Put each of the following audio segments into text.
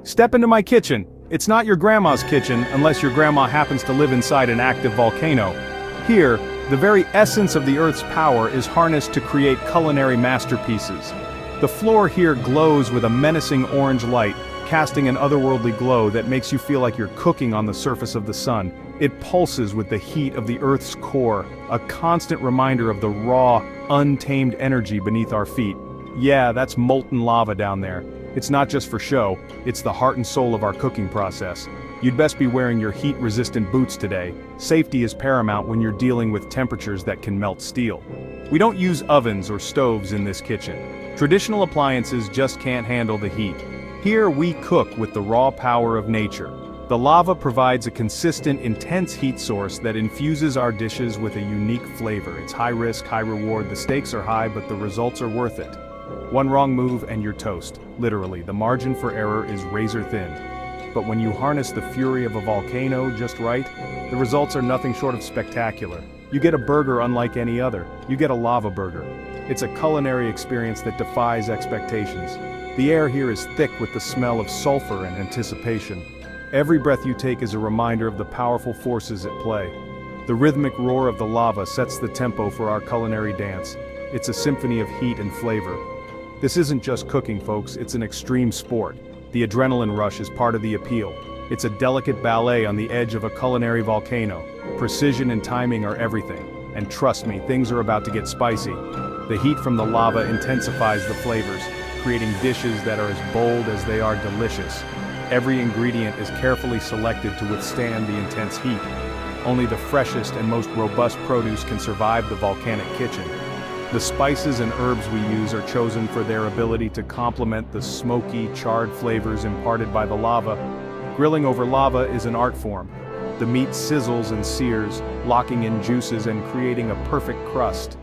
Step into my kitchen. It's not your grandma's kitchen unless your grandma happens to live inside an active volcano. Here, the very essence of the Earth's power is harnessed to create culinary masterpieces. The floor here glows with a menacing orange light, casting an otherworldly glow that makes you feel like you're cooking on the surface of the sun. It pulses with the heat of the Earth's core, a constant reminder of the raw, untamed energy beneath our feet. Yeah, that's molten lava down there. It's not just for show, it's the heart and soul of our cooking process. You'd best be wearing your heat-resistant boots today. Safety is paramount when you're dealing with temperatures that can melt steel. We don't use ovens or stoves in this kitchen. Traditional appliances just can't handle the heat. Here we cook with the raw power of nature. The lava provides a consistent, intense heat source that infuses our dishes with a unique flavor. It's high risk, high reward. The stakes are high, but the results are worth it. One wrong move and you're toast. Literally, the margin for error is razor thin. But when you harness the fury of a volcano just right, the results are nothing short of spectacular. You get a burger unlike any other. You get a LavaBurger. It's a culinary experience that defies expectations. The air here is thick with the smell of sulfur and anticipation. Every breath you take is a reminder of the powerful forces at play. The rhythmic roar of the lava sets the tempo for our culinary dance. It's a symphony of heat and flavor. This isn't just cooking, folks, it's an extreme sport. The adrenaline rush is part of the appeal. It's a delicate ballet on the edge of a culinary volcano. Precision and timing are everything. And trust me, things are about to get spicy. The heat from the lava intensifies the flavors, creating dishes that are as bold as they are delicious. Every ingredient is carefully selected to withstand the intense heat. Only the freshest and most robust produce can survive the volcanic kitchen. The spices and herbs we use are chosen for their ability to complement the smoky, charred flavors imparted by the lava. Grilling over lava is an art form. The meat sizzles and sears, locking in juices and creating a perfect crust.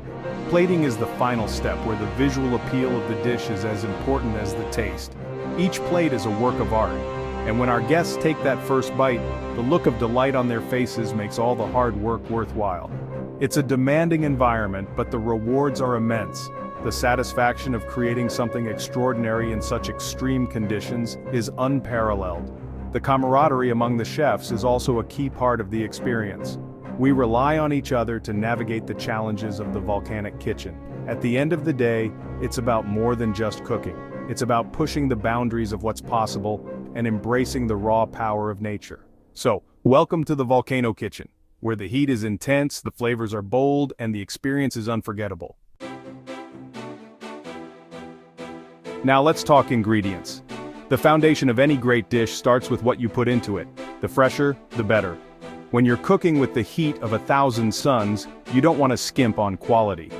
Plating is the final step, where the visual appeal of the dish is as important as the taste. Each plate is a work of art, and when our guests take that first bite, the look of delight on their faces makes all the hard work worthwhile. It's a demanding environment, but the rewards are immense. The satisfaction of creating something extraordinary in such extreme conditions is unparalleled. The camaraderie among the chefs is also a key part of the experience. We rely on each other to navigate the challenges of the volcanic kitchen. At the end of the day, it's about more than just cooking. It's about pushing the boundaries of what's possible and embracing the raw power of nature. So, welcome to the Volcano Kitchen, where the heat is intense, the flavors are bold, and the experience is unforgettable. Now let's talk ingredients. The foundation of any great dish starts with what you put into it. The fresher, the better. When you're cooking with the heat of 1,000 suns, you don't want to skimp on quality.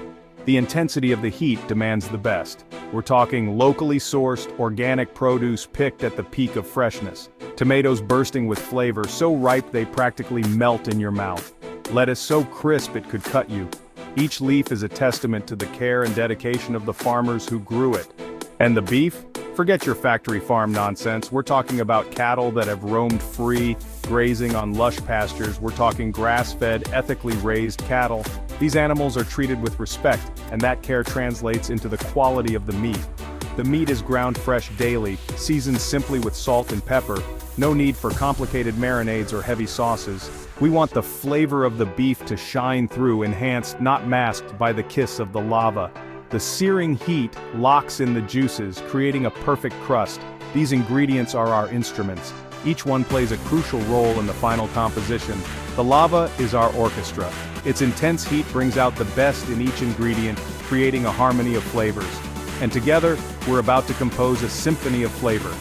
The intensity of the heat demands the best. We're talking locally sourced, organic produce picked at the peak of freshness. Tomatoes bursting with flavor, so ripe they practically melt in your mouth. Lettuce so crisp it could cut you. Each leaf is a testament to the care and dedication of the farmers who grew it. And the beef? Forget your factory farm nonsense. We're talking about cattle that have roamed free, grazing on lush pastures. We're talking grass-fed, ethically raised cattle. These animals are treated with respect, and that care translates into the quality of the meat. The meat is ground fresh daily, seasoned simply with salt and pepper. No need for complicated marinades or heavy sauces. We want the flavor of the beef to shine through, enhanced, not masked by the kiss of the lava. The searing heat locks in the juices, creating a perfect crust. These ingredients are our instruments. Each one plays a crucial role in the final composition. The lava is our orchestra. Its intense heat brings out the best in each ingredient, creating a harmony of flavors. And together, we're about to compose a symphony of flavor.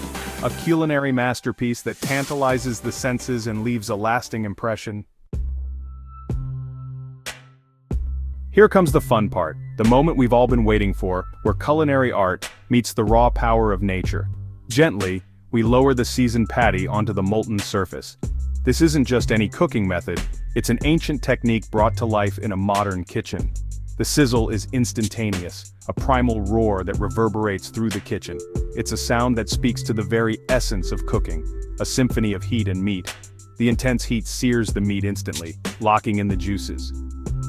A culinary masterpiece that tantalizes the senses and leaves a lasting impression. Here comes the fun part, the moment we've all been waiting for, where culinary art meets the raw power of nature. Gently, we lower the seasoned patty onto the molten surface. This isn't just any cooking method, it's an ancient technique brought to life in a modern kitchen. The sizzle is instantaneous, a primal roar that reverberates through the kitchen. It's a sound that speaks to the very essence of cooking, a symphony of heat and meat. The intense heat sears the meat instantly, locking in the juices.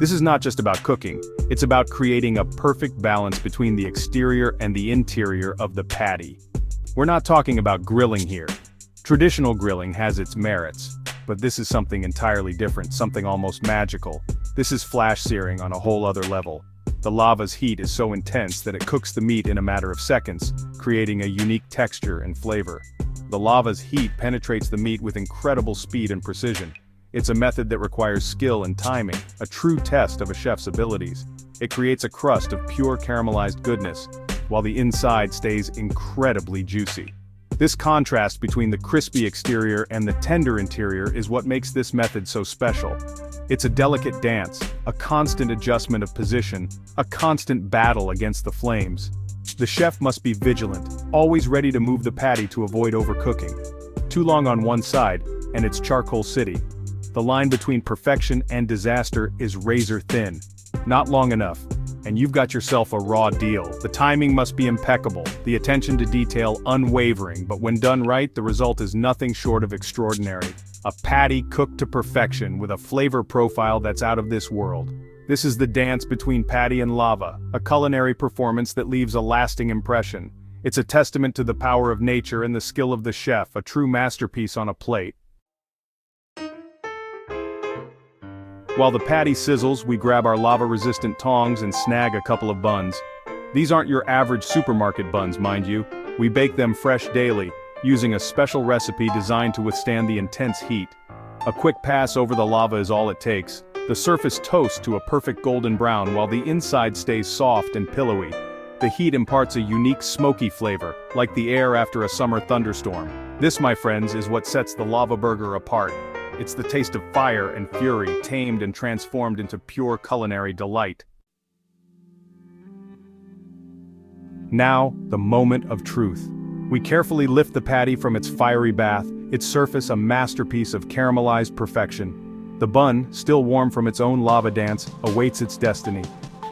This is not just about cooking, it's about creating a perfect balance between the exterior and the interior of the patty. We're not talking about grilling here, Traditional grilling has its merits, but this is something entirely different, something almost magical. This is flash searing on a whole other level. The lava's heat is so intense that it cooks the meat in a matter of seconds, creating a unique texture and flavor. The lava's heat penetrates the meat with incredible speed and precision. It's a method that requires skill and timing, a true test of a chef's abilities. It creates a crust of pure caramelized goodness, while the inside stays incredibly juicy. This contrast between the crispy exterior and the tender interior is what makes this method so special. It's a delicate dance, a constant adjustment of position, a constant battle against the flames. The chef must be vigilant, always ready to move the patty to avoid overcooking. Too long on one side, and it's charcoal city. The line between perfection and disaster is razor thin. Not long enough, and you've got yourself a raw deal. The timing must be impeccable, the attention to detail unwavering, but when done right, the result is nothing short of extraordinary. A patty cooked to perfection with a flavor profile that's out of this world. This is the dance between patty and lava, a culinary performance that leaves a lasting impression. It's a testament to the power of nature and the skill of the chef, a true masterpiece on a plate. While the patty sizzles, we grab our lava-resistant tongs and snag a couple of buns. These aren't your average supermarket buns, mind you. We bake them fresh daily, using a special recipe designed to withstand the intense heat. A quick pass over the lava is all it takes. The surface toasts to a perfect golden brown while the inside stays soft and pillowy. The heat imparts a unique smoky flavor, like the air after a summer thunderstorm. This, my friends, is what sets the LavaBurger apart. It's the taste of fire and fury, tamed and transformed into pure culinary delight. Now, the moment of truth. We carefully lift the patty from its fiery bath, its surface a masterpiece of caramelized perfection. The bun, still warm from its own lava dance, awaits its destiny.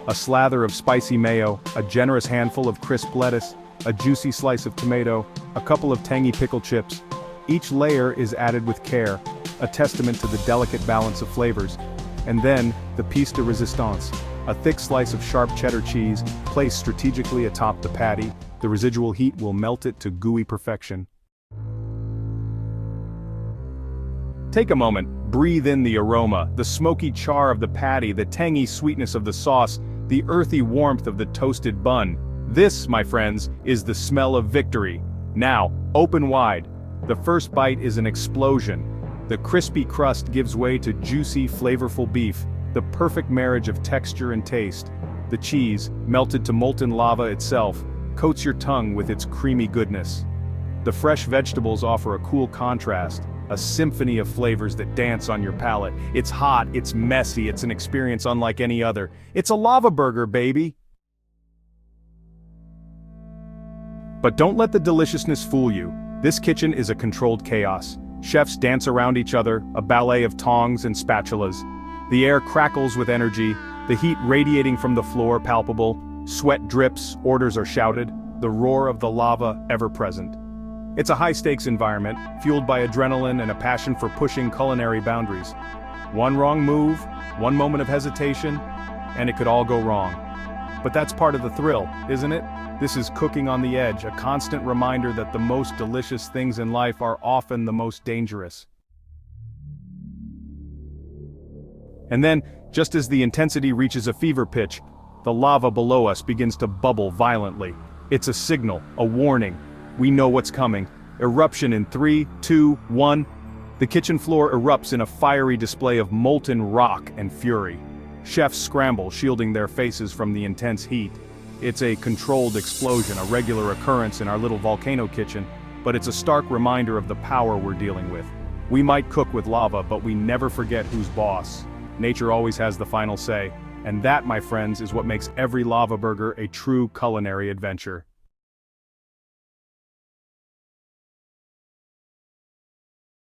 A slather of spicy mayo, a generous handful of crisp lettuce, a juicy slice of tomato, a couple of tangy pickle chips. Each layer is added with care, a testament to the delicate balance of flavors. And then, the piece de resistance, a thick slice of sharp cheddar cheese, placed strategically atop the patty. The residual heat will melt it to gooey perfection. Take a moment, breathe in the aroma, the smoky char of the patty, the tangy sweetness of the sauce, the earthy warmth of the toasted bun. This, my friends, is the smell of victory. Now, open wide. The first bite is an explosion. The crispy crust gives way to juicy, flavorful beef, the perfect marriage of texture and taste. The cheese, melted to molten lava itself, coats your tongue with its creamy goodness. The fresh vegetables offer a cool contrast, a symphony of flavors that dance on your palate. It's hot, it's messy, it's an experience unlike any other. It's a LavaBurger, baby! But don't let the deliciousness fool you. This kitchen is a controlled chaos. Chefs dance around each other, a ballet of tongs and spatulas. The air crackles with energy, the heat radiating from the floor palpable, sweat drips, orders are shouted, the roar of the lava ever present. It's a high-stakes environment, fueled by adrenaline and a passion for pushing culinary boundaries. One wrong move, one moment of hesitation, and it could all go wrong. But that's part of the thrill, isn't it? This is cooking on the edge, a constant reminder that the most delicious things in life are often the most dangerous. And then, just as the intensity reaches a fever pitch, the lava below us begins to bubble violently. It's a signal, a warning. We know what's coming. Eruption in 3, 2, 1. The kitchen floor erupts in a fiery display of molten rock and fury. Chefs scramble, shielding their faces from the intense heat. It's a controlled explosion, a regular occurrence in our little volcano kitchen, but it's a stark reminder of the power we're dealing with. We might cook with lava, but we never forget who's boss. Nature always has the final say, and that, my friends, is what makes every LavaBurger a true culinary adventure.